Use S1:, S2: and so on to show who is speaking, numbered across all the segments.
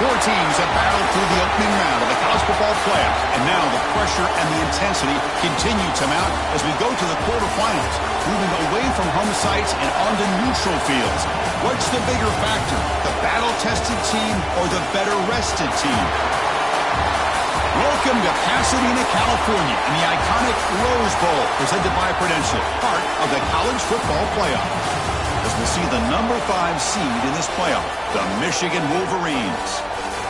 S1: Four teams have battled through the opening round of the college football playoff, and now the pressure and the intensity continue to mount as we go to the quarterfinals, moving away from home sites and onto neutral fields. What's the bigger factor, the battle-tested team or the better-rested team? Welcome to Pasadena, California, in the iconic Rose Bowl, presented by Prudential, part of the college football playoff. As we see the number 5 seed in this playoff, the Michigan Wolverines,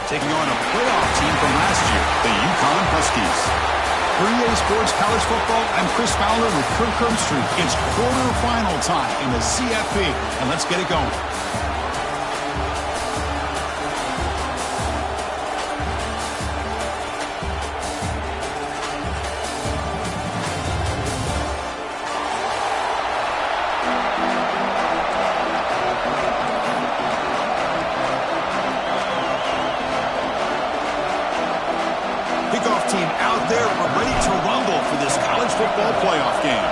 S1: taking on a playoff team from last year, the UConn Huskies. For EA Sports College Football, I'm Chris Fowler with Kirk Herbstreit. It's quarterfinal time in the CFP, and let's get it going. Team out there, we're ready to rumble for this college football playoff game.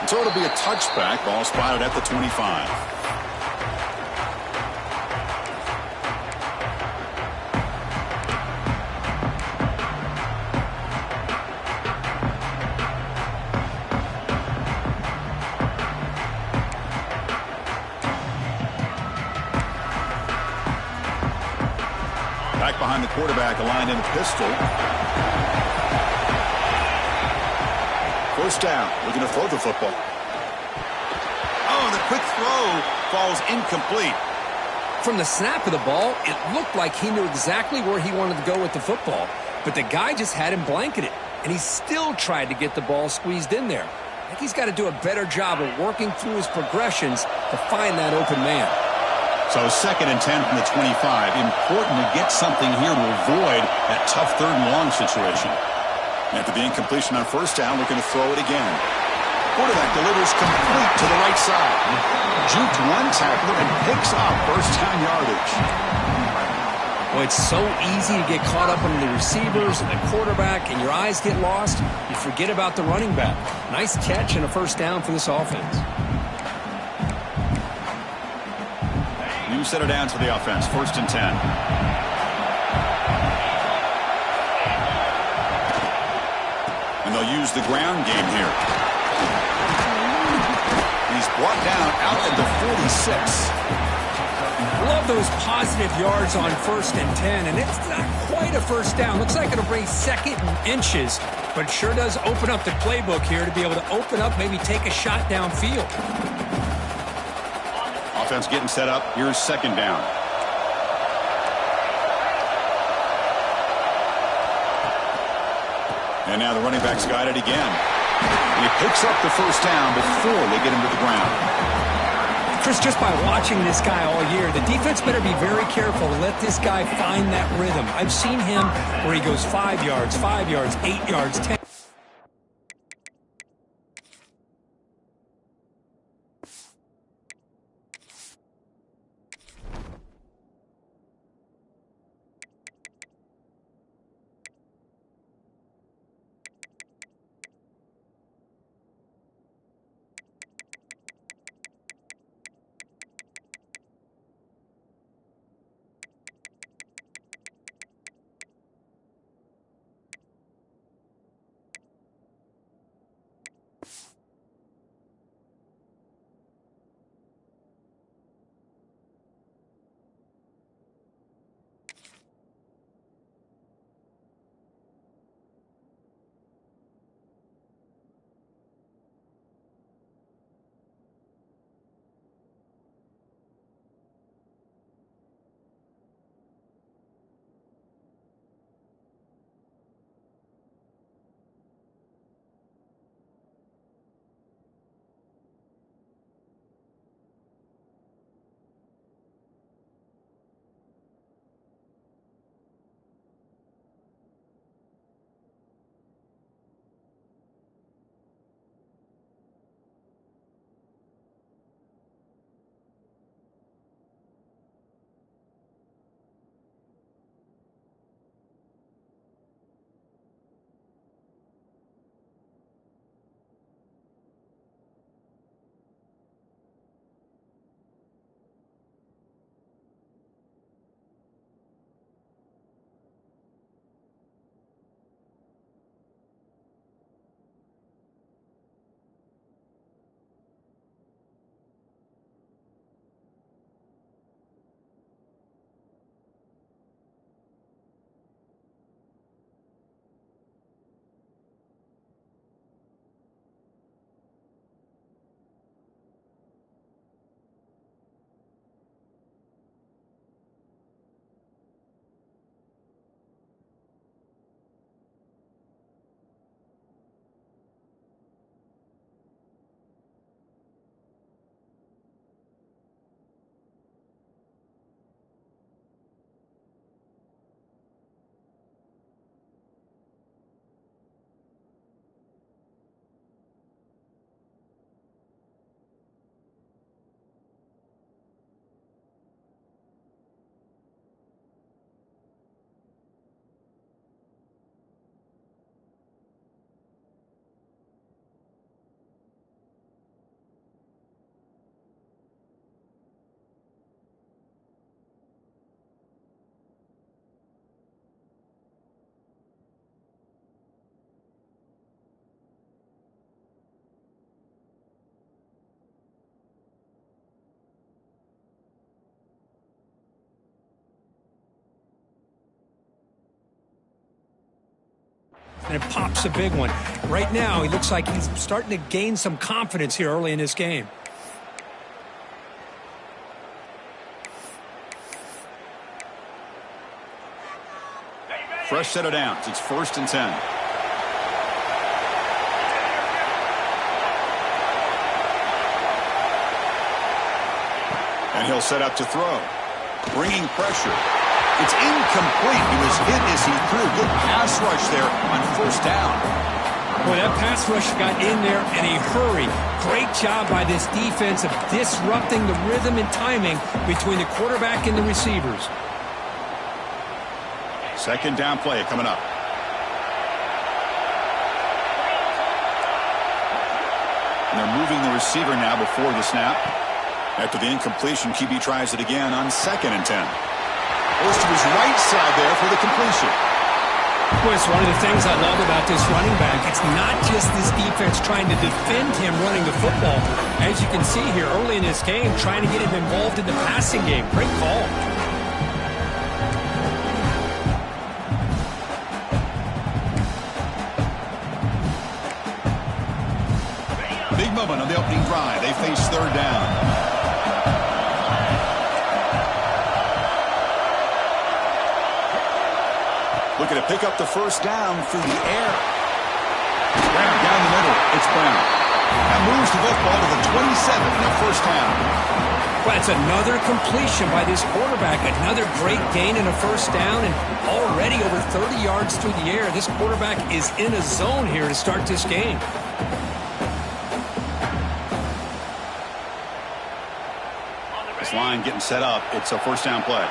S1: So it'll be a touchback, ball spotted at the 25. Back behind the quarterback, aligned in a pistol. First down, looking to throw the football. Oh, the quick throw falls incomplete.
S2: From the snap of the ball, it looked like he knew exactly where he wanted to go with the football, but the guy just had him blanketed, and he still tried to get the ball squeezed in there. I think he's got to do a better job of working through his progressions to find that open man.
S1: So 2nd and 10 from the 25. Important to get something here to avoid that tough 3rd and long situation. After the incompletion on first down, looking to throw it again. Quarterback delivers complete to the right side. Juked one tackler and picks up first down yardage.
S2: Well, it's so easy to get caught up on the receivers and the quarterback, and your eyes get lost. You forget about the running back. Nice catch and a first down for this offense.
S1: New set of downs for the offense. 1st and 10. And they'll use the ground game here. He's brought down out at the 46.
S2: Love those positive yards on 1st and 10, and it's not quite a first down. Looks like it'll bring 2nd and inches, but sure does open up the playbook here to be able to open up, maybe take a shot downfield.
S1: Offense getting set up. Here's 2nd down. And now the running back's got it again. And he picks up the first down before they get him to the ground.
S2: Chris, just by watching this guy all year, the defense better be very careful to let this guy find that rhythm. I've seen him where he goes 5 yards, 8 yards, 10. and it pops a big one. Right now, he looks like he's starting to gain some confidence here early in this game.
S1: Fresh set of downs. It's 1st and 10. And he'll set up to throw. Bringing pressure. It's incomplete. He was hit as he threw. Good pass rush there on 1st down.
S2: Boy, that pass rush got in there in a hurry. Great job by this defense of disrupting the rhythm and timing between the quarterback and the receivers.
S1: 2nd down play coming up. And they're moving the receiver now before the snap. After the incompletion, QB tries it again on 2nd and 10. Goes to his right side there for the completion.
S2: Boy, it's one of the things I love about this running back. It's not just this defense trying to defend him running the football. As you can see here early in this game, trying to get him involved in the passing game. Great call.
S1: Big moment on the opening drive. They face 3rd down. Looking to pick up the 1st down through the air. Grab down the middle. It's Brown. That moves the football to the 27 and a 1st down.
S2: Well, it's another completion by this quarterback. Another great gain in a 1st down, and already over 30 yards through the air. This quarterback is in a zone here to start this game.
S1: This line getting set up. It's a 1st down play.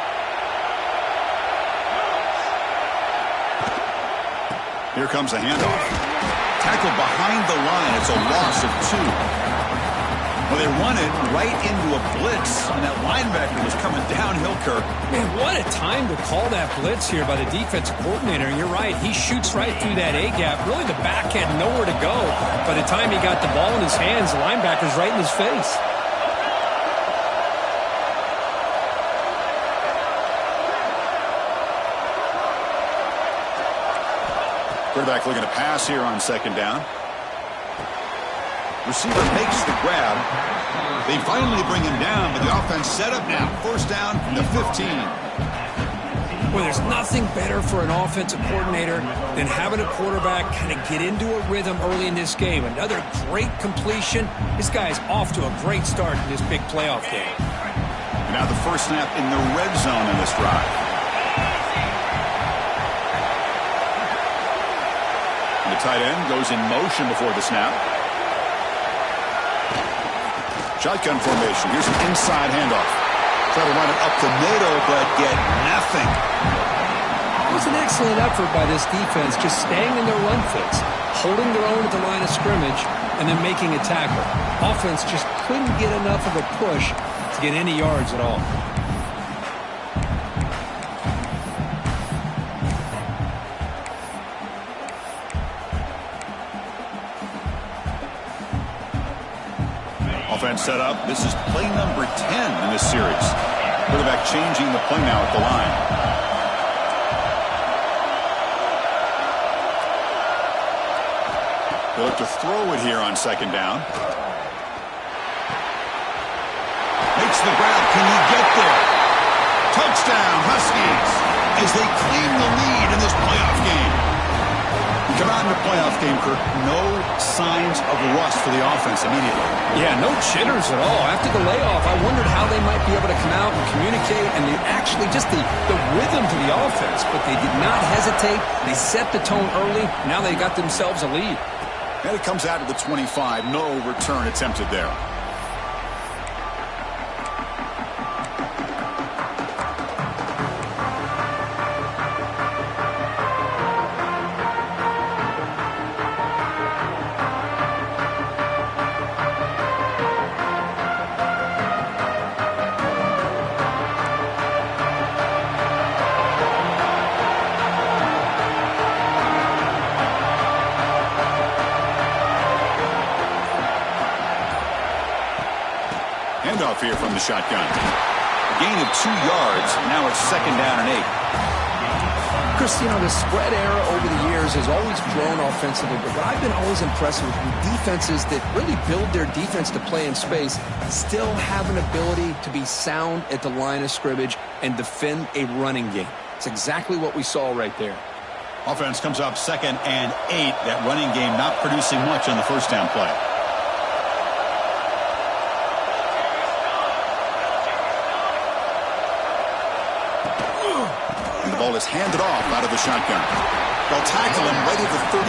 S1: Here comes a handoff. Tackle behind the line. It's a loss of 2. Well, they run it right into a blitz, and that linebacker was coming downhill, Kirk.
S2: Man, what a time to call that blitz here by the defensive coordinator. And you're right, he shoots right through that A-gap. Really, the back had nowhere to go. By the time he got the ball in his hands, the linebacker's right in his face.
S1: Quarterback looking to pass here on 2nd down. Receiver makes the grab. They finally bring him down, but the offense set up now. 1st down from the 15.
S2: Well, there's nothing better for an offensive coordinator than having a quarterback kind of get into a rhythm early in this game. Another great completion. This guy's off to a great start in this big playoff game.
S1: And now the 1st snap in the red zone in this drive. The tight end goes in motion before the snap. Shotgun formation. Here's an inside handoff. Try to run it up the middle, but get nothing.
S2: It was an excellent effort by this defense, just staying in their run fits, holding their own at the line of scrimmage, and then making a tackle. Offense just couldn't get enough of a push to get any yards at all.
S1: Offense set up. This is play number 10 in this series. Quarterback changing the play now at the line. They look to throw it here on 2nd down. Makes the grab. Can he get there? Touchdown, Huskies, as they claim the lead in this playoff game. Come out in the playoff game, Kirk. No signs of rust for the offense immediately.
S2: Yeah, no jitters at all. After the layoff, I wondered how they might be able to come out and communicate and actually just the rhythm to the offense. But they did not hesitate. They set the tone early. Now they got themselves a lead.
S1: And it comes out to the 25. No return attempted there. Handoff here from the shotgun. A gain of 2 yards. Now it's 2nd down and 8.
S2: Chris, the spread era over the years has always grown offensively, but what I've been always impressed with defenses that really build their defense to play in space still have an ability to be sound at the line of scrimmage and defend a running game. It's exactly what we saw right there.
S1: Offense comes up 2nd and 8. That running game not producing much on the first down play. And the ball is handed off out of the shotgun. They'll tackle him right at the 31.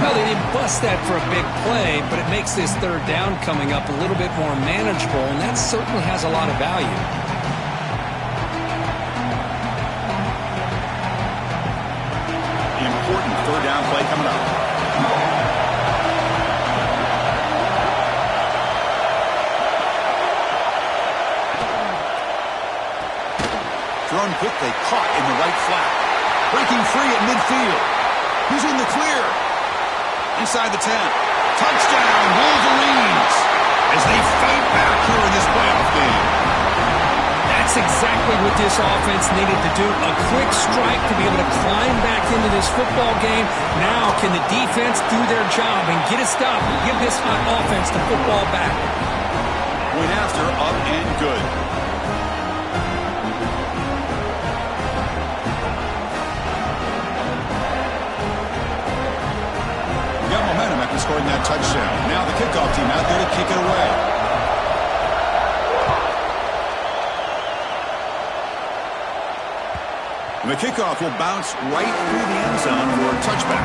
S2: Well, they didn't bust that for a big play, but it makes this third down coming up a little bit more manageable, and that certainly has a lot of value.
S1: Important third down play coming up. Thrown quickly, caught in the right flat. Breaking free at midfield. He's in the clear. Inside the 10. Touchdown, Wolverines, as they fight back here in this playoff game.
S2: That's exactly what this offense needed to do. A quick strike to be able to climb back into this football game. Now can the defense do their job and get a stop and give this hot offense the football back?
S1: Point after, up and good. We got momentum after scoring that touchdown. Now the kickoff team out there to kick it away. And the kickoff will bounce right through the end zone for a touchback.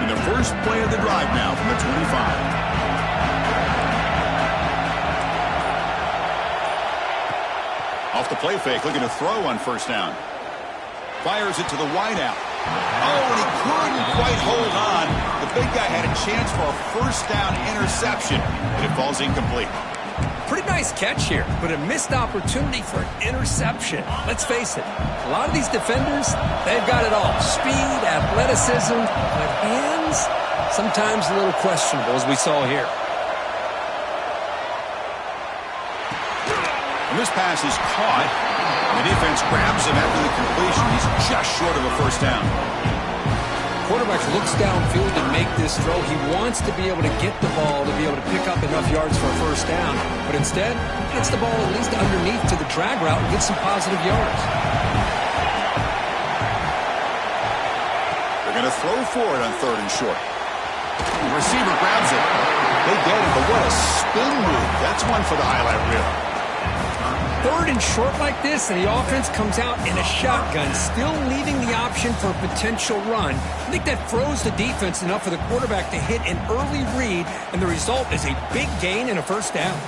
S1: And the first play of the drive now from the 25. Off the play fake, looking to throw on first down. Fires it to the wideout. Oh, and he couldn't quite hold on. The big guy had a chance for a first down interception, but it falls incomplete.
S2: Pretty nice catch here, but a missed opportunity for an interception. Let's face it, a lot of these defenders, they've got it all. Speed, athleticism, but hands, sometimes a little questionable, as we saw here.
S1: And this pass is caught. The defense grabs him after the completion. He's just short of a first down.
S2: Quarterback looks downfield to make this throw. He wants to be able to get the ball to be able to pick up enough yards for a first down. But instead, gets the ball at least underneath to the drag route and gets some positive yards.
S1: They're going to throw for it on 3rd and short. The receiver grabs it. They get it, but what a spin move. That's one for the highlight reel.
S2: 3rd and short like this, and the offense comes out in a shotgun, still leaving the option for a potential run. I think that froze the defense enough for the quarterback to hit an early read, and the result is a big gain and a first down.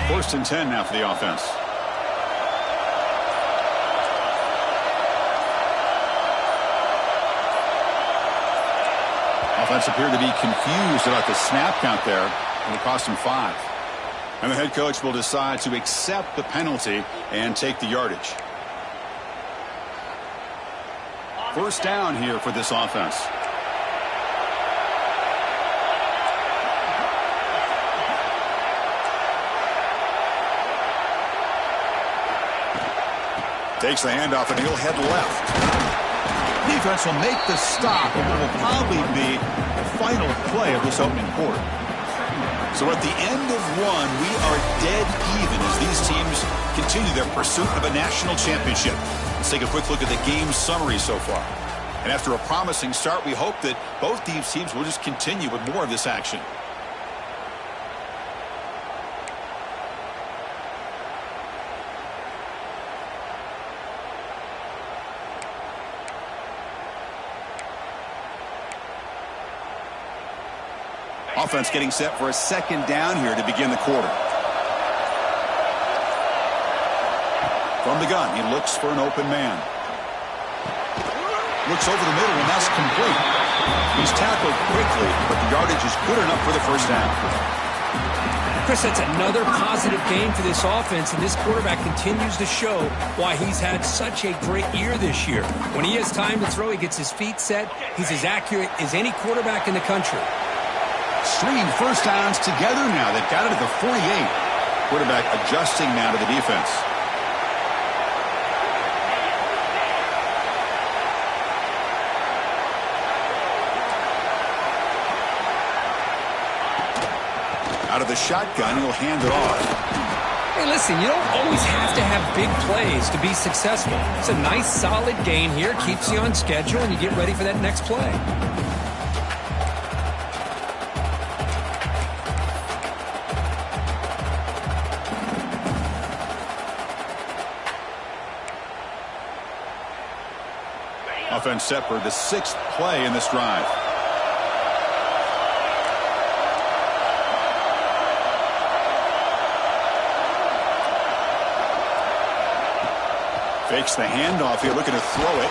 S1: First and 10 now for the offense. Offense appeared to be confused about the snap count there, and it cost him 5. And the head coach will decide to accept the penalty and take the yardage. First down here for this offense. Takes the handoff, and he'll head left. Defense will make the stop, and it will probably be the final play of this opening quarter. So at the end of one, we are dead even as these teams continue their pursuit of a national championship. Let's take a quick look at the game summary so far. And after a promising start, we hope that both these teams will just continue with more of this action. Offense getting set for a second down here to begin the quarter. From the gun, he looks for an open man. Looks over the middle, and that's complete. He's tackled quickly, but the yardage is good enough for the first down.
S2: Chris, that's another positive game for this offense, and this quarterback continues to show why he's had such a great year this year. When he has time to throw, he gets his feet set. He's as accurate as any quarterback in the country.
S1: Stringing first downs together now. They've got it at the 48. Quarterback adjusting now to the defense. Out of the shotgun, he'll hand it off.
S2: Hey, listen, you don't always have to have big plays to be successful. It's a nice, solid gain here. Keeps you on schedule, and you get ready for that next play.
S1: Offense set for the 6th play in this drive. Fakes the handoff here, looking to throw it.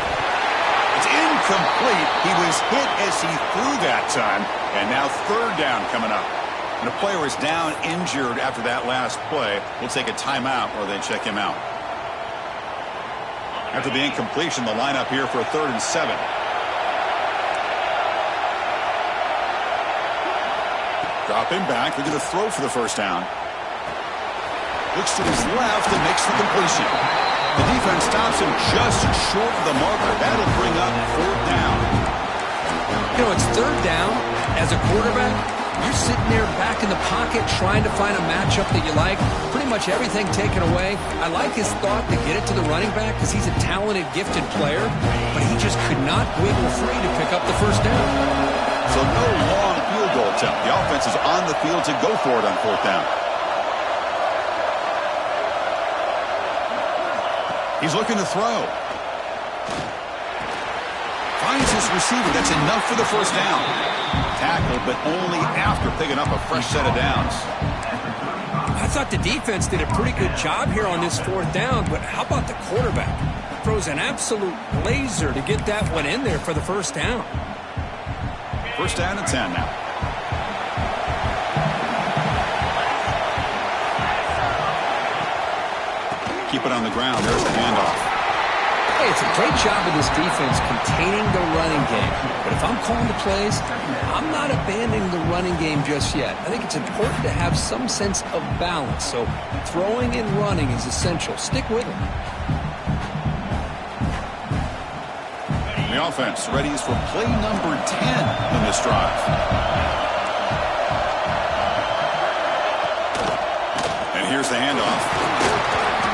S1: It's incomplete. He was hit as he threw that time. And now third down coming up. And a player is down injured after that last play. We'll take a timeout or they check him out. After the incompletion, the lineup here for a 3rd and 7. Dropping back, looking to throw for the first down. Looks to his left and makes the completion. The defense stops him just short of the marker. That'll bring up 4th down.
S2: You know, it's 3rd down. As a quarterback, you're sitting there back in the pocket trying to find a matchup that you like. Pretty much everything taken away. I like his thought to get it to the running back because he's a talented, gifted player, but he just could not wiggle free to pick up the first down.
S1: So no long field goal attempt. The offense is on the field to go for it on 4th down. He's looking to throw. Finds his receiver. That's enough for the first down. Tackled, but only after picking up a fresh set of downs.
S2: I thought the defense did a pretty good job here on this 4th down, but how about the quarterback? Throws an absolute laser to get that one in there for the first down.
S1: First down and 10 now. Keep it on the ground. There's the handoff.
S2: Hey, it's a great job of this defense containing the running game. But if I'm calling the plays, I'm not abandoning the running game just yet. I think it's important to have some sense of balance. So throwing and running is essential. Stick with it.
S1: The offense ready for play number 10 in this drive. And here's the handoff.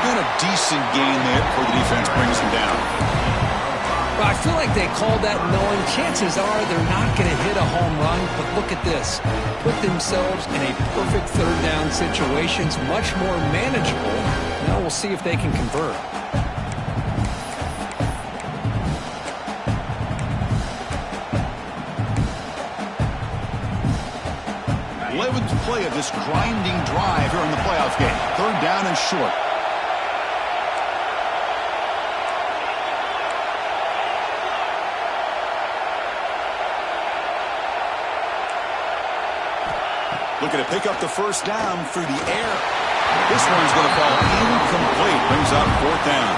S1: And a decent gain there before the defense brings him down.
S2: Well, I feel like they called that knowing chances are they're not going to hit a home run, but look at this. Put themselves in a perfect 3rd down situation. It's much more manageable. Now we'll see if they can convert.
S1: 11th play of this grinding drive here in the playoff game. 3rd down and short. Looking to pick up the first down through the air. This one's going to fall incomplete. Brings up 4th down.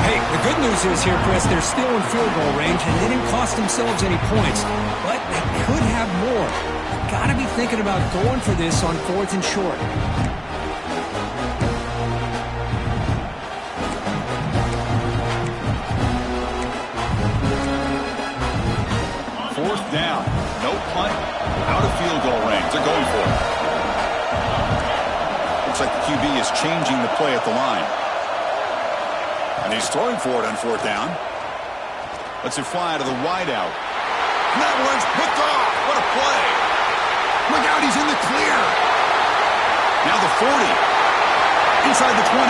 S2: Hey, the good news is here, Chris, they're still in field goal range, and they didn't cost themselves any points. But they could have more. Got to be thinking about going for this on 4th and short.
S1: 4th down. No punt. Out of field goal range. They're going for it. Looks like the QB is changing the play at the line. And he's throwing for it on 4th down. Lets it fly to the wideout. And that one's picked off. What a play. Look out, he's in the clear. Now the 40. Inside the 20.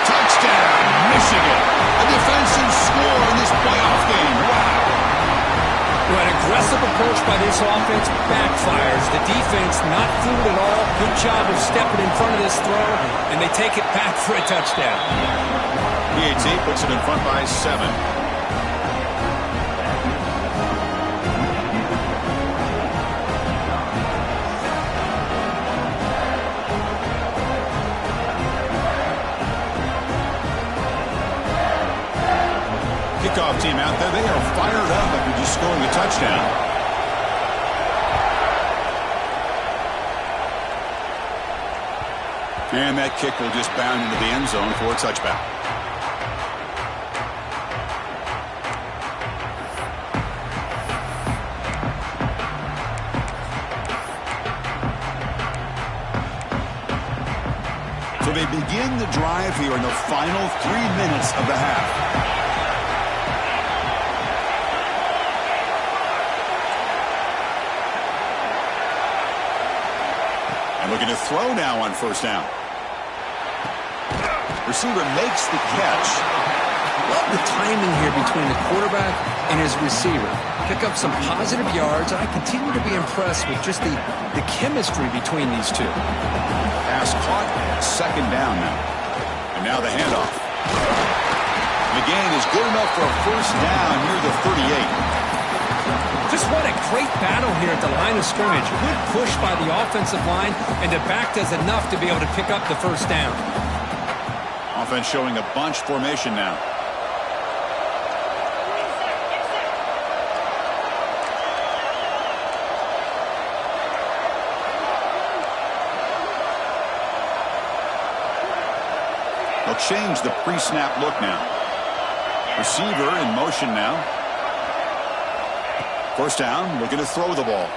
S1: Touchdown, Michigan. A defensive score in this playoff game. Wow.
S2: Well, an aggressive approach by this offense backfires. The defense not fooled at all. Good job of stepping in front of this throw, and they take it back for a touchdown.
S1: PAT puts it in front by 7. Kickoff team out there, they are fired up after just scoring a touchdown. And that kick will just bound into the end zone for a touchback. So they begin the drive here in the final 3 minutes of the half. Looking to throw now on first down. Receiver makes the catch.
S2: Love the timing here between the quarterback and his receiver. Pick up some positive yards. I continue to be impressed with just the chemistry between these two.
S1: Pass caught, second down now. And now the handoff. The gain is good enough for a first down near the 38.
S2: Just what a great battle here at the line of scrimmage. Good push by the offensive line, and the back does enough to be able to pick up the first down.
S1: Offense showing a bunch formation now. They'll change the pre-snap look now. Receiver in motion now. First down, looking to throw the ball.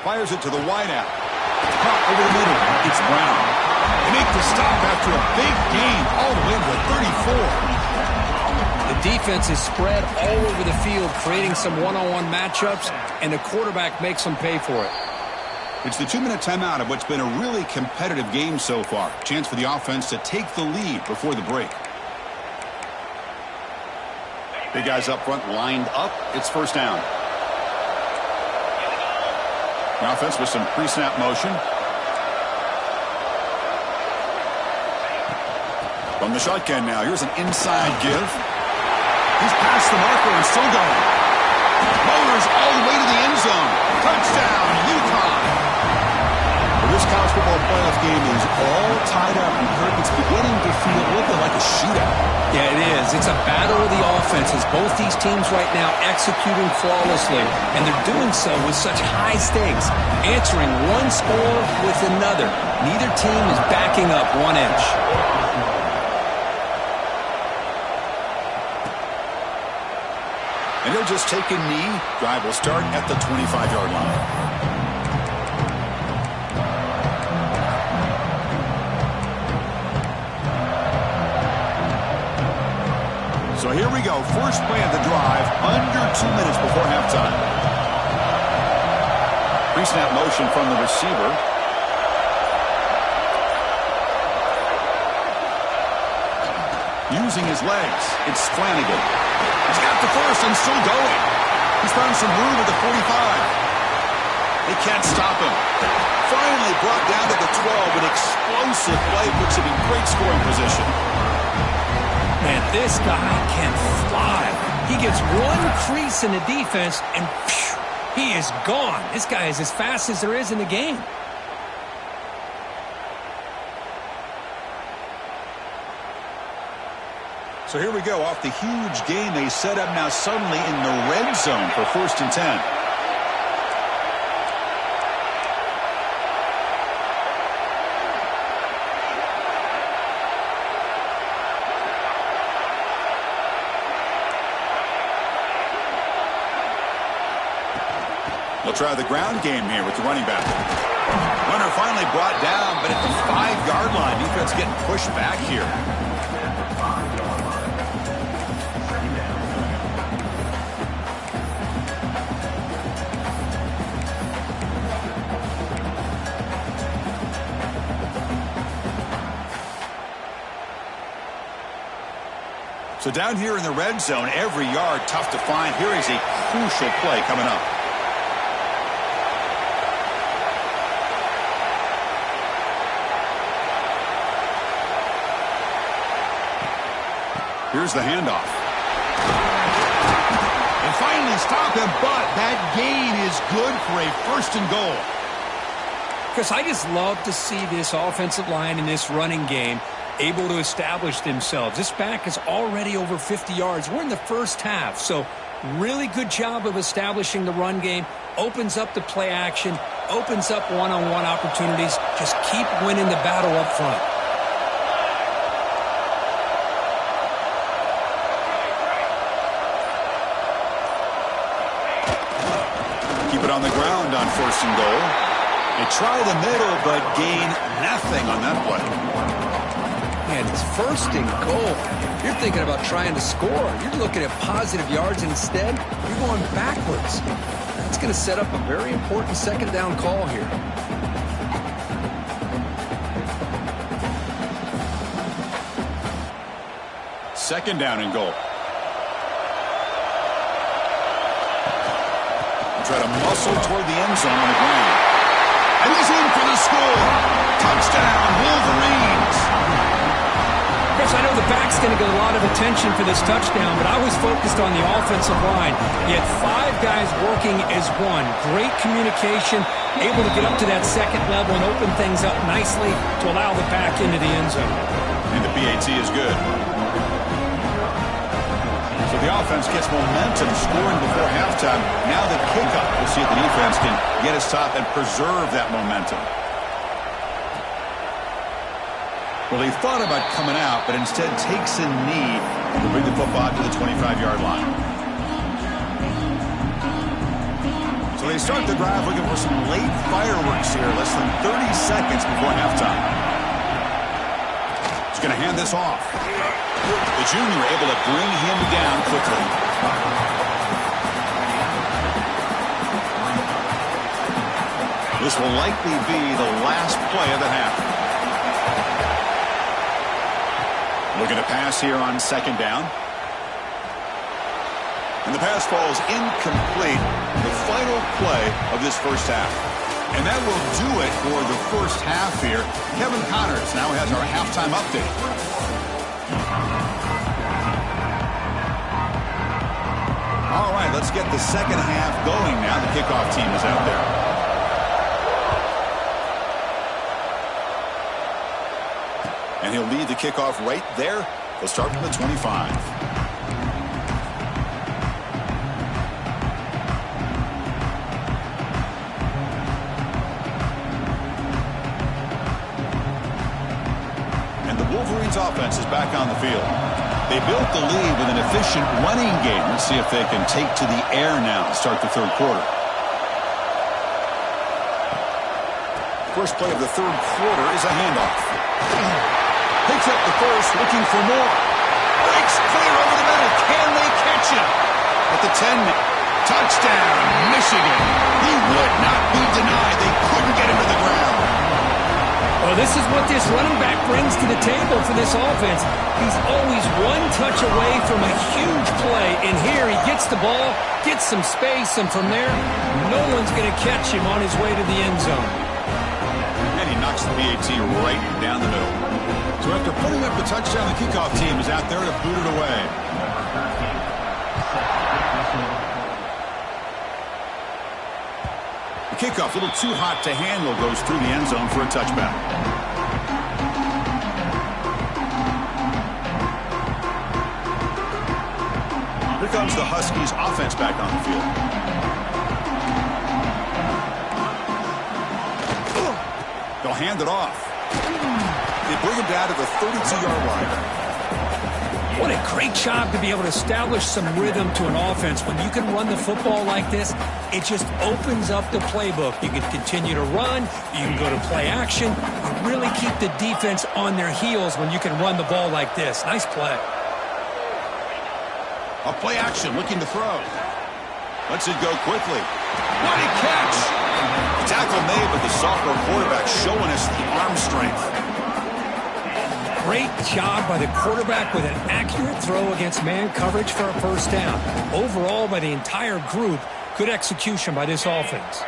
S1: Fires it to the wideout. Caught over the middle. It's Brown. They make the stop after a big gain all the way to the 34.
S2: The defense is spread all over the field, creating some one-on-one matchups, and the quarterback makes them pay for it.
S1: It's the 2-minute timeout of what's been a really competitive game so far. Chance for the offense to take the lead before the break. Big guys up front lined up. It's first down. The offense with some pre-snap motion. From the shotgun now. Here's an inside give. He's past the marker and still going. Motors all the way to the end zone. Touchdown, UConn. Well, this college football playoff game is all tied up, and Kirk, it's beginning to feel a little bit like a shootout.
S2: Yeah, it is. It's a battle of the offenses. Both these teams right now executing flawlessly, and they're doing so with such high stakes, answering one score with another. Neither team is backing up 1 inch.
S1: And they'll just take a knee. Drive will start at the 25-yard line. So here we go. First play of the drive, under 2 minutes before halftime. Pre-snap motion from the receiver. Using his legs, it's Flanagan. He's got the first and still going. He's found some room at the 45. They can't stop him. Finally brought down to the 12. An explosive play puts him in great scoring position.
S2: Man, this guy can fly. He gets one crease in the defense, and phew, he is gone. This guy is as fast as there is in the game.
S1: So here we go. Off the huge gain they set up now suddenly in the red zone for 1st and 10. They'll try the ground game here with the running back. Runner finally brought down, but at the 5-yard line, defense getting pushed back here. So down here in the red zone, every yard tough to find. Here is a crucial play coming up. Here's the handoff. And finally stop him, but that gain is good for a 1st and goal.
S2: Because I just love to see this offensive line in this running game able to establish themselves. This back is already over 50 yards. We're in the first half, so really good job of establishing the run game. Opens up the play action, opens up one-on-one opportunities. Just keep winning the battle up front.
S1: Keep it on the ground on 1st and goal. They try the middle, but gain nothing on that play.
S2: And it's 1st and goal. You're thinking about trying to score. You're looking at positive yards, and instead, you're going backwards. That's going to set up a very important 2nd down call here.
S1: Second down and goal. Try to muscle toward the end zone on the ground. And he's in for the score. Touchdown, Wolverines.
S2: Chris, I know the back's going to get a lot of attention for this touchdown, but I was focused on the offensive line. You had 5 guys working as one. Great communication, able to get up to that 2nd level and open things up nicely to allow the back into the end zone.
S1: And the PAT is good. So the offense gets momentum scoring before halftime. Now the kickoff. We'll see if the defense can get his top and preserve that momentum. Well, he thought about coming out, but instead takes a knee to bring the football to the 25-yard line. So they start the drive looking for some late fireworks here, less than 30 seconds before halftime. He's going to hand this off. The junior able to bring him down quickly. This will likely be the last play of the half. Looking to pass here on 2nd down. And the pass falls incomplete. The final play of this first half. And that will do it for the first half here. Kevin Connors now has our halftime update. All right, let's get the second half going now. The kickoff team is out there. And he'll lead the kickoff right there. They'll start from the 25. And the Wolverines offense is back on the field. They built the lead with an efficient running game. Let's see if they can take to the air now to start the 3rd quarter. First play of the 3rd quarter is a handoff. Picks up the first, looking for more. Breaks clear over the middle. Can they catch him? At the 10, touchdown, Michigan. He would not be denied. They couldn't get him to the ground.
S2: Well, this is what this running back brings to the table for this offense. He's always one touch away from a huge play. And here he gets the ball, gets some space, and from there, no one's going to catch him on his way to the end zone.
S1: And he knocks the PAT right down the middle. So after putting up the touchdown, the kickoff team is out there to boot it away. The kickoff, a little too hot to handle, goes through the end zone for a touchback. Here comes the Huskies offense back on the field. They'll hand it off. They bring him down to the 32-yard line.
S2: What a great job to be able to establish some rhythm to an offense. When you can run the football like this, it just opens up the playbook. You can continue to run. You can go to play action. You really keep the defense on their heels when you can run the ball like this. Nice play.
S1: A play action, looking to throw. Lets it go quickly. What a catch! Tackle made, but the sophomore quarterback showing us the arm strength.
S2: Great job by the quarterback with an accurate throw against man coverage for a first down. Overall, by the entire group, good execution by this offense.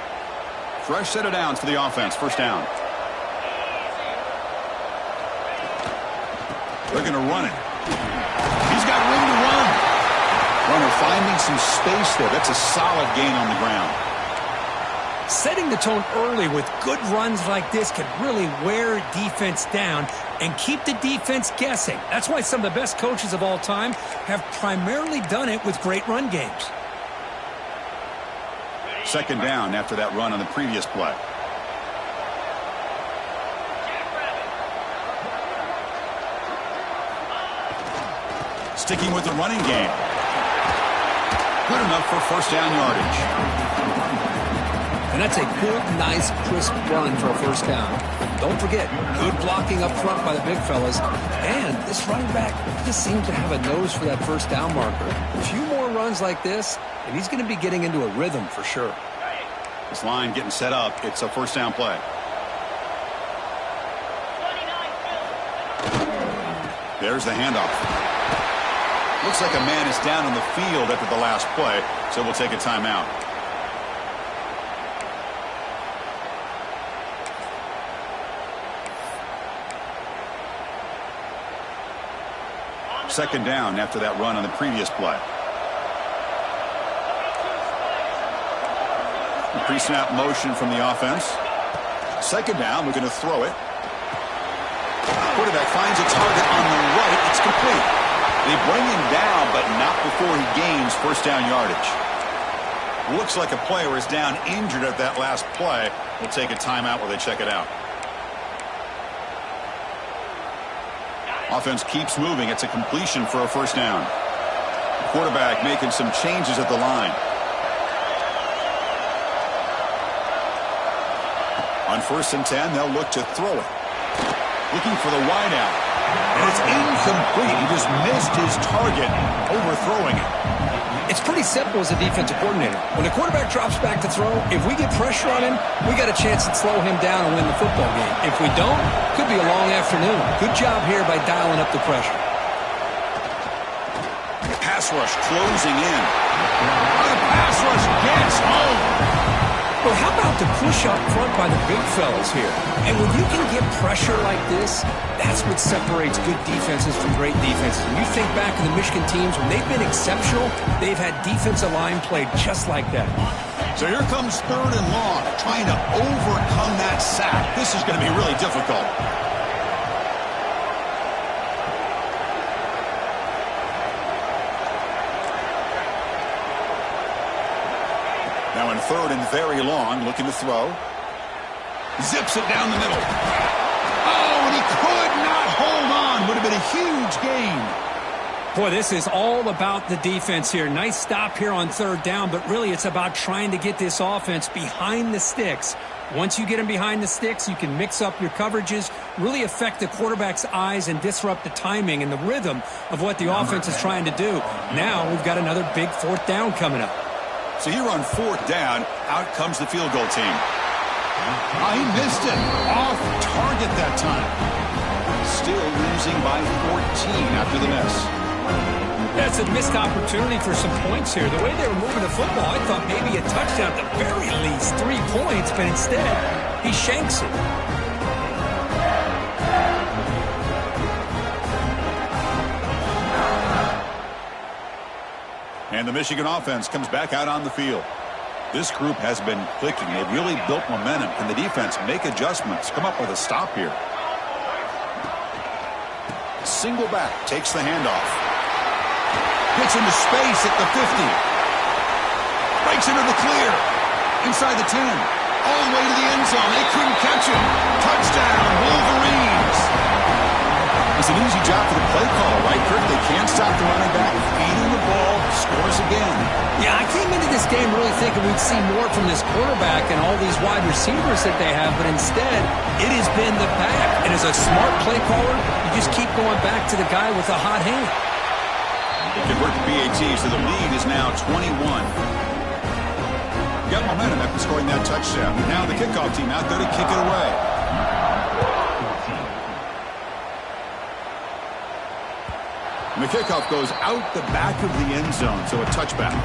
S1: Fresh set of downs for the offense. First down. They're going to run it. He's got room to run. Runner finding some space there. That's a solid gain on the ground.
S2: Setting the tone early with good runs like this can really wear defense down and keep the defense guessing. That's why some of the best coaches of all time have primarily done it with great run games.
S1: Second down after that run on the previous play. Sticking with the running game. Good enough for first down yardage.
S2: And that's a good, nice, crisp run for a first down. Don't forget, good blocking up front by the big fellas. And this running back just seems to have a nose for that first down marker. A few more runs like this, and he's going to be getting into a rhythm for sure.
S1: This line getting set up. It's a first down play. There's the handoff. Looks like a man is down on the field after the last play, so we'll take a timeout. Second down after that run on the previous play. Pre-snap motion from the offense. Second down, we're going to throw it. Quarterback finds a target on the right. It's complete. They bring him down, but not before he gains first down yardage. Looks like a player is down injured at that last play. We'll take a timeout while they check it out. Offense keeps moving. It's a completion for a first down. The quarterback making some changes at the line. On 1st and 10, they'll look to throw it. Looking for the wide out. And it's incomplete. He just missed his target, overthrowing it.
S2: It's pretty simple as a defensive coordinator. When the quarterback drops back to throw, if we get pressure on him, we got a chance to slow him down and win the football game. If we don't, could be a long afternoon. Good job here by dialing up the pressure.
S1: Pass rush closing in. The pass rush gets home.
S2: Well, how about the push up front by the big fellas here? And when you can get pressure like this, that's what separates good defenses from great defenses. When you think back to the Michigan teams, when they've been exceptional, they've had defensive line played just like that.
S1: So here comes 3rd and long, trying to overcome that sack. This is going to be really difficult. Now in 3rd and very long, looking to throw. Zips it down the middle. Oh, and he could not hold on. Would have been a huge gain.
S2: Boy, this is all about the defense here. Nice stop here on 3rd down, but really it's about trying to get this offense behind the sticks. Once you get them behind the sticks, you can mix up your coverages, really affect the quarterback's eyes and disrupt the timing and the rhythm of what the offense is trying to do. Now we've got another big 4th down coming up.
S1: So here on 4th down, out comes the field goal team. He missed it. Off target that time. Still losing by 14 after the miss.
S2: That's a missed opportunity for some points here. The way they were moving the football, I thought maybe a touchdown at the very least, 3 points, but instead, he shanks it.
S1: And the Michigan offense comes back out on the field. This group has been clicking. They've really built momentum. Can the defense make adjustments? Come up with a stop here. Single back takes the handoff. Gets into space at the 50. Breaks into the clear. Inside the 10. All the way to the end zone. They couldn't catch him. Touchdown, Wolverines. It's an easy job for the play caller, right, Kirk? They can't stop the running back. Feeding the ball, scores again.
S2: Yeah, I came into this game really thinking we'd see more from this quarterback and all these wide receivers that they have, but instead, it has been the back. And as a smart play caller, you just keep going back to the guy with the hot hand.
S1: They convert the BAT, so the lead is now 21. Got momentum after scoring that touchdown. Now the kickoff team out there to kick it away. And the kickoff goes out the back of the end zone, so a touchback.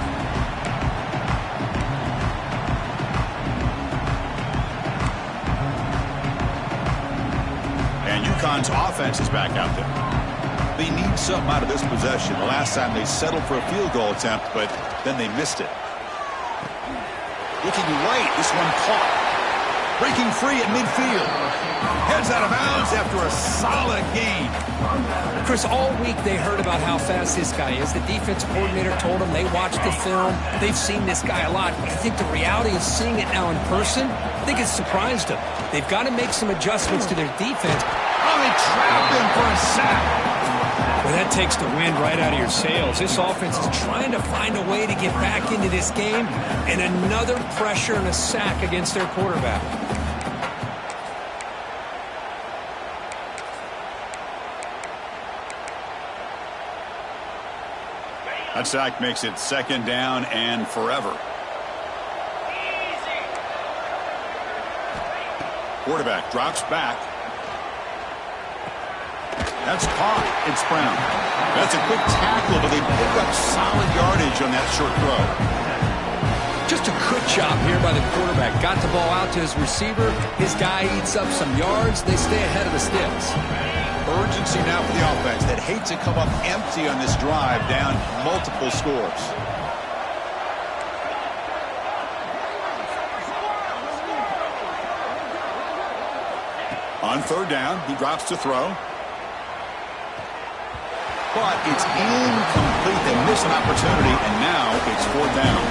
S1: And UConn's offense is back out there. They need something out of this possession. The last time they settled for a field goal attempt, but then they missed it. Looking right, this one caught. Breaking free at midfield. Heads out of bounds after a solid gain.
S2: Chris, all week they heard about how fast this guy is. The defense coordinator told them they watched the film. They've seen this guy a lot. But I think the reality of seeing it now in person, I think it's surprised them. They've got to make some adjustments to their defense.
S1: Oh, they trap him for a sack.
S2: Well, that takes the wind right out of your sails. This offense is trying to find a way to get back into this game, and another pressure and a sack against their quarterback.
S1: That sack makes it second down and forever. Quarterback drops back. That's caught. It's Brown. That's a quick tackle, but they pick up solid yardage on that short throw.
S2: Just a good job here by the quarterback. Got the ball out to his receiver. His guy eats up some yards. They stay ahead of the sticks.
S1: Urgency now for the offense that hate to come up empty on this drive, down multiple scores. On third down, he drops to throw. But it's incomplete. They miss an opportunity, and now it's fourth down.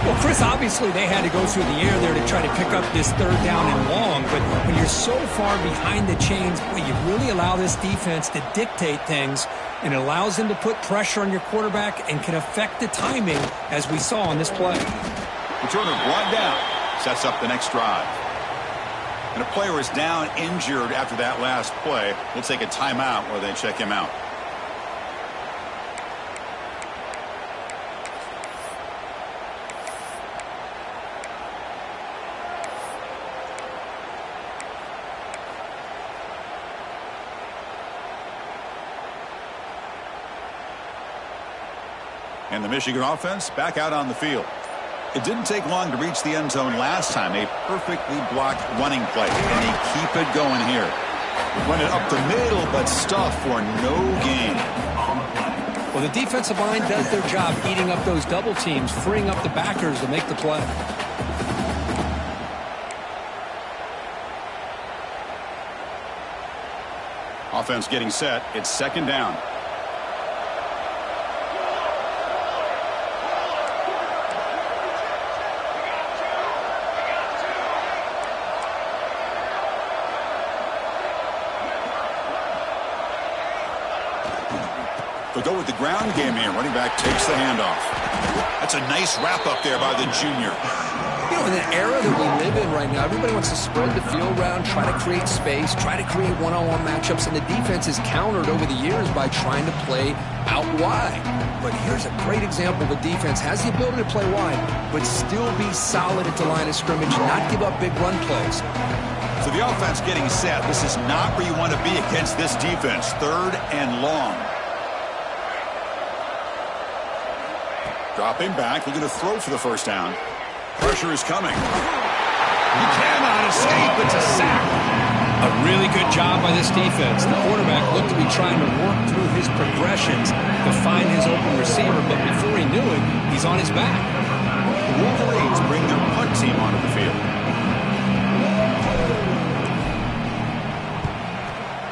S2: Well, Chris, obviously they had to go through the air there to try to pick up this third down and long, but when you're so far behind the chains, boy, you really allow this defense to dictate things, and it allows them to put pressure on your quarterback and can affect the timing, as we saw on this play.
S1: Returner brought down, sets up the next drive. And a player is down injured after that last play. We'll take a timeout while they check him out. And the Michigan offense back out on the field. It didn't take long to reach the end zone last time. A perfectly blocked running play, and they keep it going here. Run it up the middle, but stuff for no gain.
S2: Well, the defensive line does their job eating up those double teams, freeing up the backers to make the play.
S1: Offense getting set. It's second down. They'll go with the ground game here. Running back takes the handoff. That's a nice wrap up there by the junior.
S2: You know, in the era that we live in right now, everybody wants to spread the field around, try to create space, try to create one-on-one matchups, and the defense is countered over the years by trying to play out wide. But here's a great example. The defense has the ability to play wide, but still be solid at the line of scrimmage, not give up big run plays.
S1: So the offense getting set. This is not where you want to be against this defense. Third and long. Dropping back, looking to throw for the first down. Pressure is coming. He cannot escape. It's a sack.
S2: A really good job by this defense. The quarterback looked to be trying to work through his progressions to find his open receiver, but before he knew it, he's on his back.
S1: The Wolverines bring their punt team onto the field.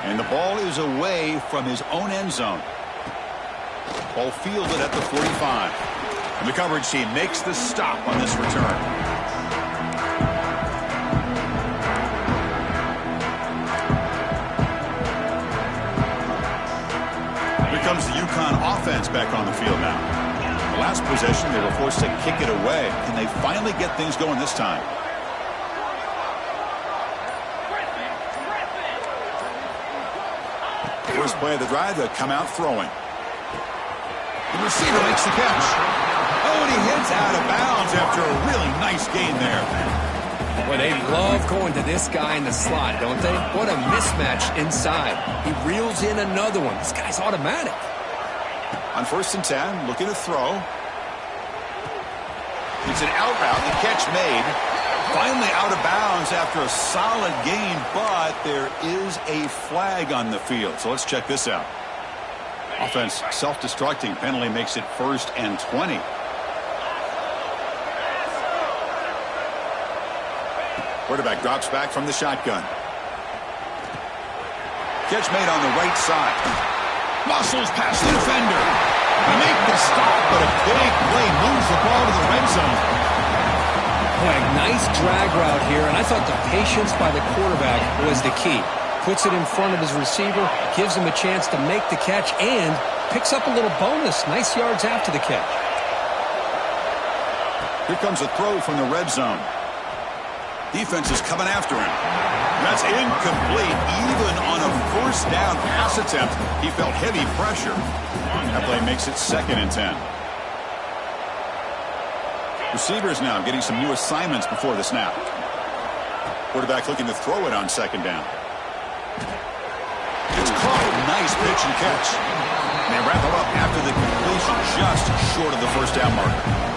S1: And the ball is away from his own end zone. Ball fielded at the 45. And the coverage team makes the stop on this return. Here comes the UConn offense back on the field now. The last possession, they were forced to kick it away. Can they finally get things going this time? First play of the drive, they'll come out throwing. The receiver makes the catch. Oh, and he hits out of bounds after a really nice gain there.
S2: Well, they love going to this guy in the slot, don't they? What a mismatch inside. He reels in another one. This guy's automatic.
S1: On 1st and 10, looking to throw. It's an out route. The catch made. Finally out of bounds after a solid gain, but there is a flag on the field. So let's check this out. Offense self-destructing. Penalty makes it 1st and 20. Quarterback drops back from the shotgun. Catch made on the right side. Muscles past the defender. They make the stop, but a big play moves the ball to the red zone.
S2: Boy, nice drag route here, and I thought the patience by the quarterback was the key. Puts it in front of his receiver, gives him a chance to make the catch, and picks up a little bonus. Nice yards after the catch.
S1: Here comes a throw from the red zone. Defense is coming after him. That's incomplete. Even on a 1st down pass attempt, he felt heavy pressure. That play makes it 2nd and 10. Receivers now getting some new assignments before the snap. Quarterback looking to throw it on 2nd down. It's caught. Nice pitch and catch. And they wrap it up after the completion, just short of the 1st down marker.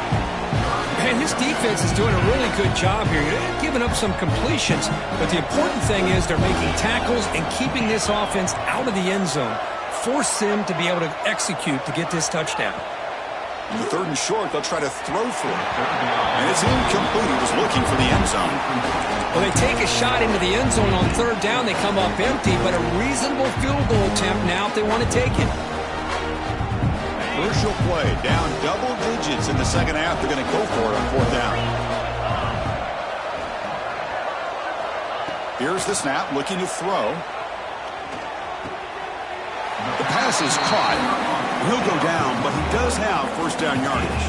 S2: Man, this defense is doing a really good job here. They're giving up some completions, but the important thing is they're making tackles and keeping this offense out of the end zone. Force them to be able to execute to get this touchdown.
S1: The 3rd and short, they'll try to throw for it. And it's incomplete. He was looking for the end zone.
S2: Well, they take a shot into the end zone on 3rd down. They come up empty, but a reasonable field goal attempt now if they want to take it.
S1: Crucial play. Down double digits in the 2nd half. They're going to go for it on 4th down. Here's the snap, looking to throw. The pass is caught. He'll go down, but he does have 1st down yardage.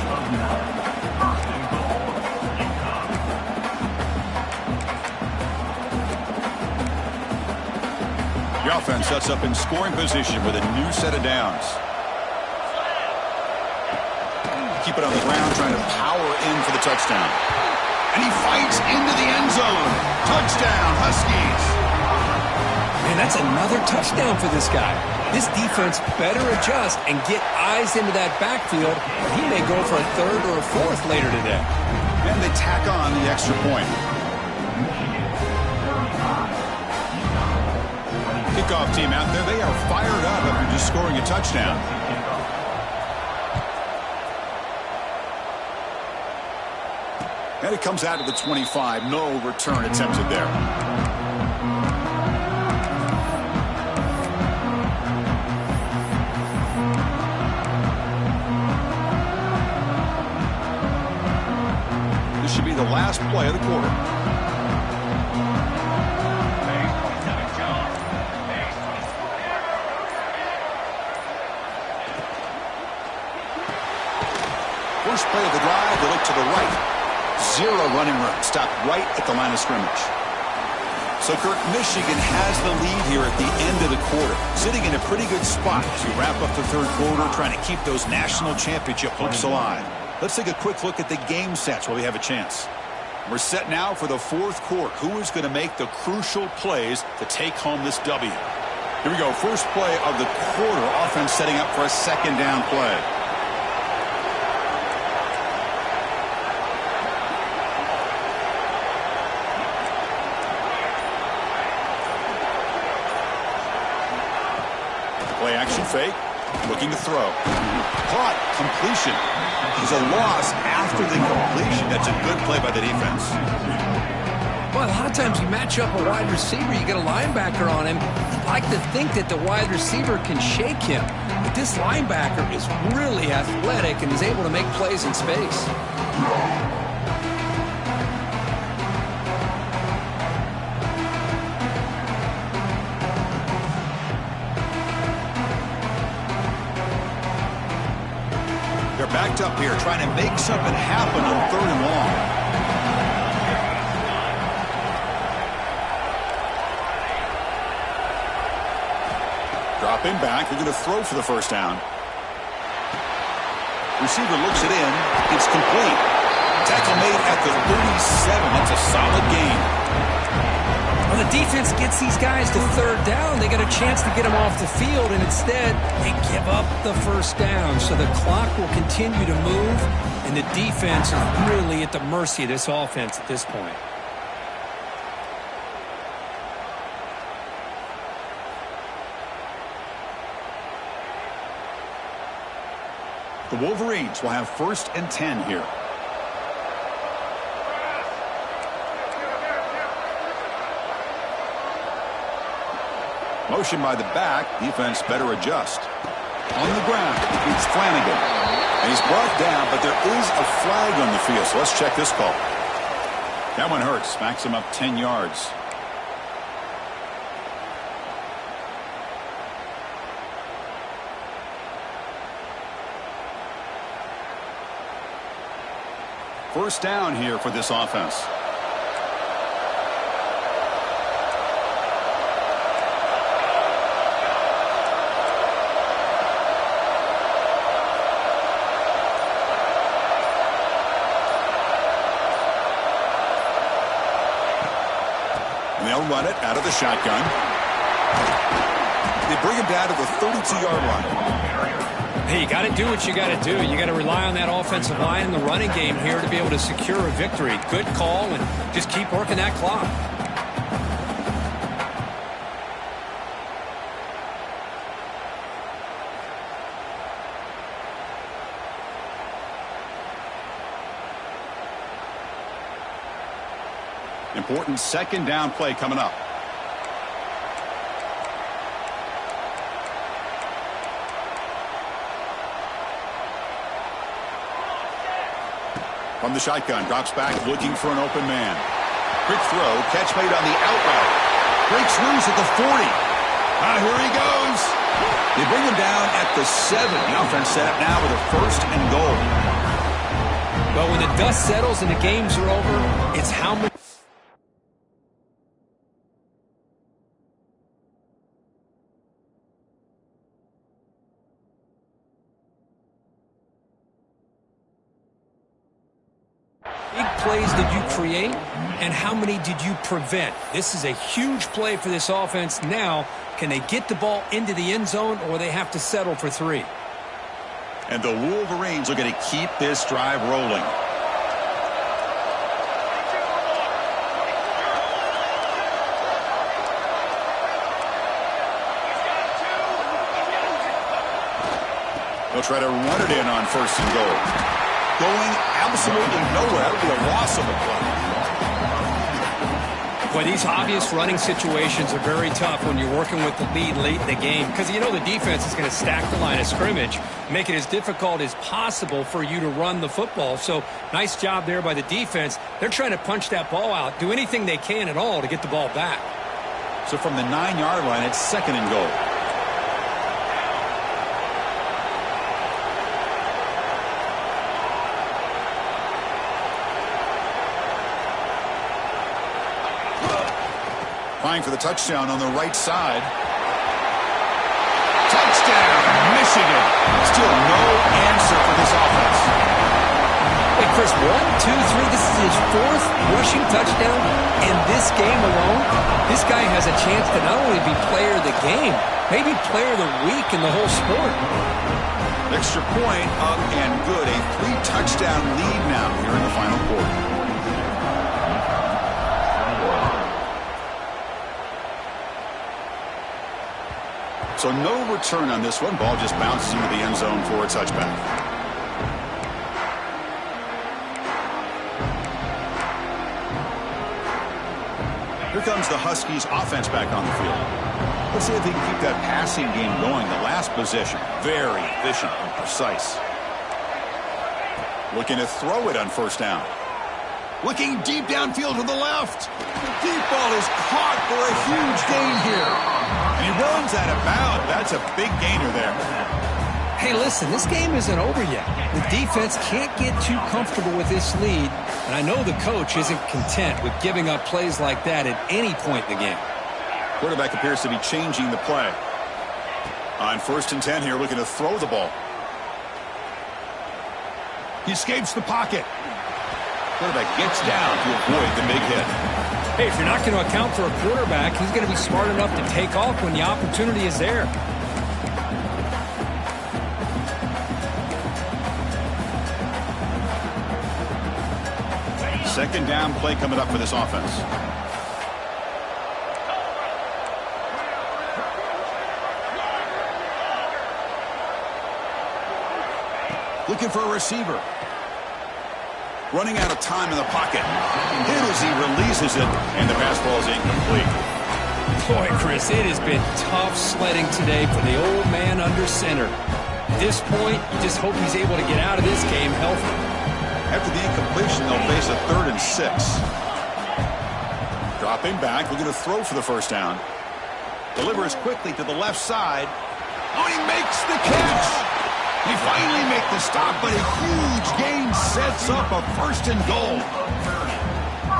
S1: The offense sets up in scoring position with a new set of downs. Keep it on the ground, trying to power in for the touchdown. And he fights into the end zone. Touchdown, Huskies.
S2: Man, that's another touchdown for this guy. This defense better adjust and get eyes into that backfield. He may go for a 3rd or a 4th later today.
S1: And they tack on the extra point. Kickoff team out there, they are fired up after just scoring a touchdown. And it comes out of the 25. No return attempted there. This should be the last play of the quarter. First play of the drive, they look to the right. 0 running room. Stopped right at the line of scrimmage. So, Kirk, Michigan has the lead here at the end of the quarter. Sitting in a pretty good spot to wrap up the 3rd quarter, trying to keep those national championship hopes alive. Let's take a quick look at the game sets while we have a chance. We're set now for the 4th quarter. Who is going to make the crucial plays to take home this W? Here we go. First play of the quarter. Offense setting up for a 2nd down play. Play action fake. Looking to throw. Caught. Completion. There's a loss after the completion. That's a good play by the defense.
S2: Well, a lot of times you match up a wide receiver, you get a linebacker on him. I like to think that the wide receiver can shake him. But this linebacker is really athletic and is able to make plays in space.
S1: They're backed up here, trying to make something happen on 3rd and long. Dropping back, they're going to throw for the 1st down. Receiver looks it in. It's complete. Tackle made at the 37. That's a solid gain.
S2: Well, the defense gets these guys to third down. They got a chance to get them off the field, and instead they give up the first down. So the clock will continue to move, and the defense is really at the mercy of this offense at this point.
S1: The Wolverines will have 1st and 10 here. Motion by the back. Defense better adjust. On the ground, it's Flanagan. And he's brought down, but there is a flag on the field. So let's check this call. That one hurts. Backs him up 10 yards. First down here for this offense. And they'll run it out of the shotgun. They bring him down to the 32-yard line.
S2: Hey, you got to do what you got to do. You got to rely on that offensive line in the running game here to be able to secure a victory. Good call, and just keep working that clock.
S1: Important 2nd down play coming up. From the shotgun, drops back, looking for an open man. Quick throw, catch made on the out route. Breaks loose at the 40. Here he goes. They bring him down at the 7. The offense set up now with a 1st and goal.
S2: But when the dust settles and the games are over, it's how much. Big plays did you create, and how many did you prevent? This is a huge play for this offense. Now, can they get the ball into the end zone, or they have to settle for 3?
S1: And the Wolverines are going to keep this drive rolling. They'll try to run it in on 1st and goal. Going absolutely nowhere. That would be a loss of a play.
S2: Boy, these obvious running situations are very tough when you're working with the lead late in the game, because you know the defense is going to stack the line of scrimmage, make it as difficult as possible for you to run the football. So nice job there by the defense. They're trying to punch that ball out, do anything they can at all to get the ball back.
S1: So from the 9-yard line, it's 2nd and goal. Trying for the touchdown on the right side. Touchdown, Michigan. Still no answer for this offense.
S2: Hey, Chris, 1, 2, 3. This is his 4th rushing touchdown in this game alone. This guy has a chance to not only be player of the game, maybe player of the week in the whole sport.
S1: Extra point up and good. A 3-touchdown lead now here in the final quarter. So no return on this one. Ball just bounces into the end zone for a touchback. Here comes the Huskies offense back on the field. Let's see if they can keep that passing game going. The last possession, very efficient and precise. Looking to throw it on 1st down. Looking deep downfield to the left. Deep ball is caught for a huge gain here. And he runs out of bounds. That's a big gainer there.
S2: Hey, listen, this game isn't over yet. The defense can't get too comfortable with this lead, and I know the coach isn't content with giving up plays like that at any point in the game.
S1: Quarterback appears to be changing the play. On 1st and 10 here, looking to throw the ball. He escapes the pocket. Quarterback gets down to avoid the big hit.
S2: Hey, if you're not going to account for a quarterback, he's going to be smart enough to take off when the opportunity is there.
S1: Second down play coming up for this offense. Looking for a receiver. Running out of time in the pocket. Hit as he releases it, and the pass ball is incomplete.
S2: Boy, Chris, it has been tough sledding today for the old man under center. At this point, you just hope he's able to get out of this game healthy.
S1: After the incompletion, they'll face a 3rd and 6. Dropping back, looking to throw for the first down. Delivers quickly to the left side. Oh, he makes the catch! He finally makes the stop, but a huge gain sets up a 1st and goal.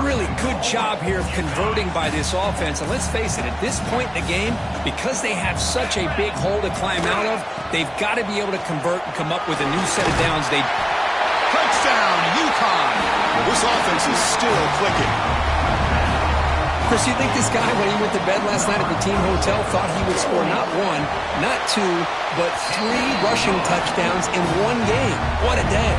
S2: Really good job here of converting by this offense. And let's face it, at this point in the game, because they have such a big hole to climb out of, they've got to be able to convert and come up with a new set of downs.
S1: Touchdown, UConn! This offense is still clicking.
S2: Chris, you think this guy, when he went to bed last night at the team hotel, thought he would score not 1, not 2, but 3 rushing touchdowns in one game? What a day.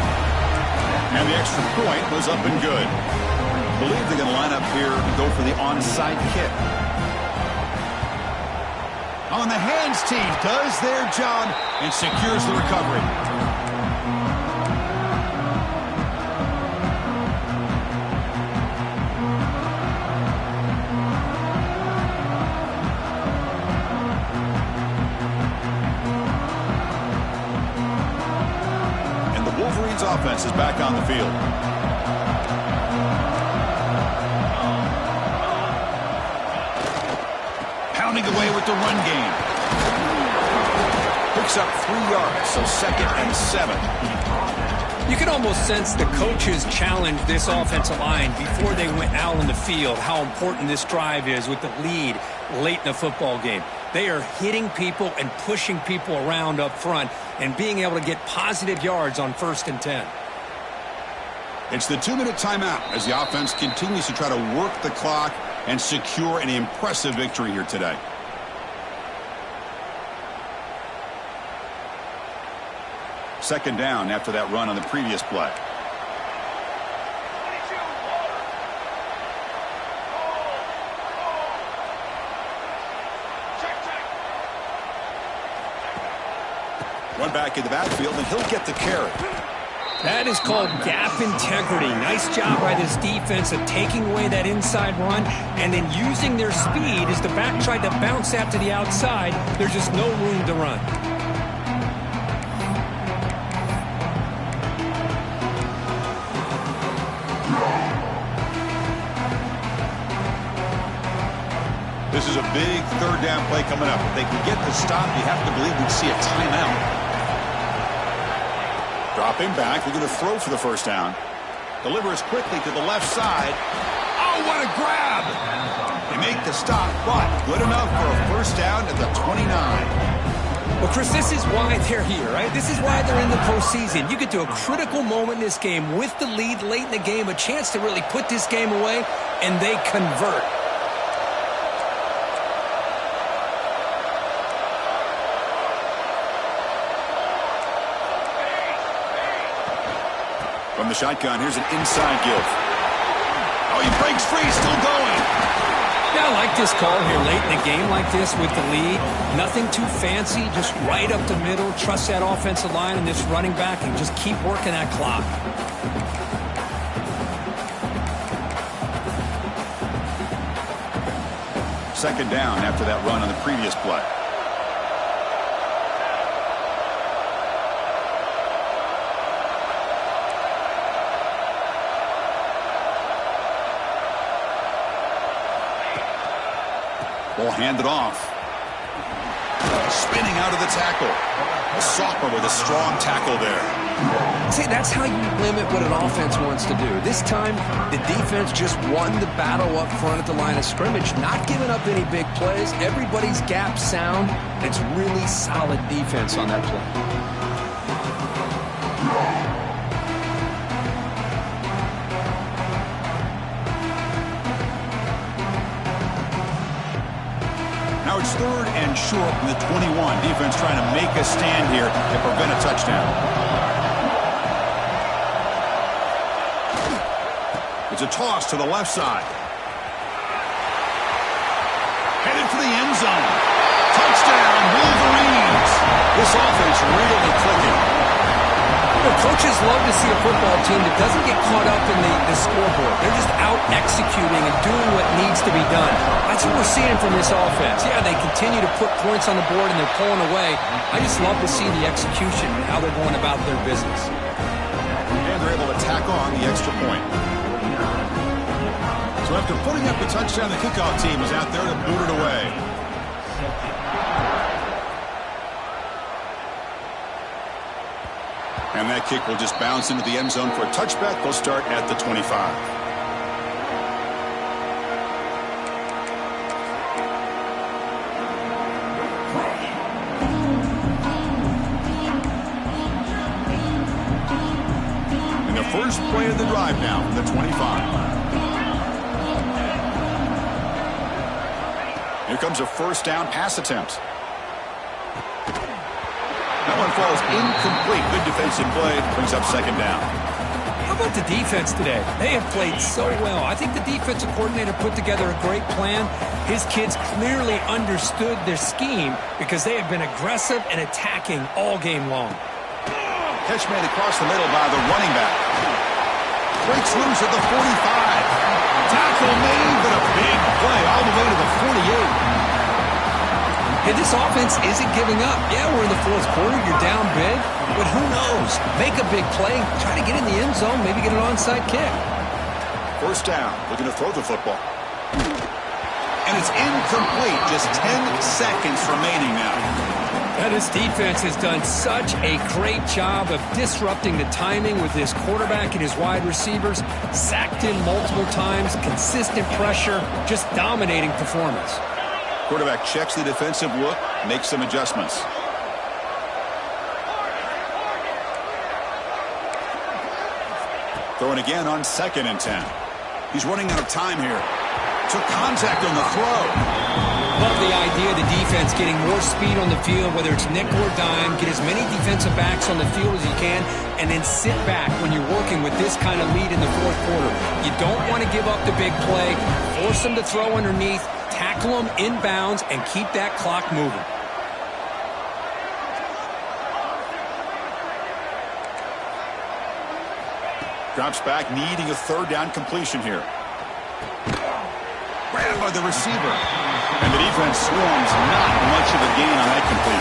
S1: And the extra point was up and good. I believe they're going to line up here and go for the onside kick. On the hands team, does their job and secures the recovery. And the Wolverines offense is back on the field. Away with the run game. Picks up 3 yards, so 2nd and 7.
S2: You can almost sense the coaches challenged this offensive line before they went out on the field, how important this drive is with the lead late in the football game. They are hitting people and pushing people around up front and being able to get positive yards on 1st and 10.
S1: It's the 2-minute timeout as the offense continues to try to work the clock and secure an impressive victory here today. Second down after that run on the previous play. Run back in the backfield, and he'll get the carry.
S2: That is called gap integrity. Nice job by this defense of taking away that inside run and then using their speed as the back tried to bounce that to the outside. There's just no room to run.
S1: This is a big 3rd down play coming up. If they can get the stop, you have to believe we'd see a timeout. Dropping back, we're going to throw for the first down. Delivers quickly to the left side. Oh, what a grab! They make the stop, but good enough for a first down at the 29.
S2: Well, Chris, this is why they're here, right? This is why they're in the postseason. You get to a critical moment in this game with the lead late in the game, a chance to really put this game away, and they convert.
S1: From the shotgun, here's an inside give. Oh, he breaks free, still going.
S2: Yeah, I like this call here late in the game like this with the lead. Nothing too fancy, just right up the middle. Trust that offensive line and this running back and just keep working that clock.
S1: Second down after that run on the previous play. Ball handed off. Spinning out of the tackle. A sophomore with a strong tackle there.
S2: See, that's how you limit what an offense wants to do. This time, the defense just won the battle up front at the line of scrimmage, not giving up any big plays. Everybody's gap sound. It's really solid defense on that play.
S1: It's 3rd and short from the 21. Defense trying to make a stand here to prevent a touchdown. It's a toss to the left side. Headed for the end zone. Touchdown, Wolverines. This offense really clicking.
S2: Coaches love to see a football team that doesn't get caught up in the scoreboard. They're just out executing and doing what needs to be done. That's what we're seeing from this offense. Yeah, they continue to put points on the board and they're pulling away. I just love to see the execution and how they're going about their business.
S1: And they're able to tack on the extra point. So after putting up the touchdown, the kickoff team is out there to boot it away. And that kick will just bounce into the end zone for a touchback. They'll start at the 25. And the first play of the drive now from the 25. Here comes a first down pass attempt. That one falls incomplete. Good defensive play. Brings up second down.
S2: How about the defense today? They have played so well. I think the defensive coordinator put together a great plan. His kids clearly understood their scheme because they have been aggressive and attacking all game long.
S1: Catch made across the middle by the running back. Breaks loose at the 45. Tackle made, but a big play all the way to the 48.
S2: Hey, this offense isn't giving up. Yeah, we're in the 4th quarter. You're down big. But who knows? Make a big play. Try to get in the end zone. Maybe get an onside kick.
S1: First down. Looking to throw the football. And it's incomplete. Just 10 seconds remaining now.
S2: And this defense has done such a great job of disrupting the timing with his quarterback and his wide receivers. Sacked in multiple times. Consistent pressure. Just dominating performance.
S1: Quarterback checks the defensive look, makes some adjustments. Throwing again on 2nd and 10. He's running out of time here. Took contact on the throw.
S2: Love the idea of the defense getting more speed on the field, whether it's nickel or dime. Get as many defensive backs on the field as you can, and then sit back when you're working with this kind of lead in the 4th quarter. You don't want to give up the big play. Force them to throw underneath. Tackle them inbounds and keep that clock moving.
S1: Drops back, needing a 3rd down completion here. Ran by the receiver. And the defense swarms. Not much of a gain on that completion.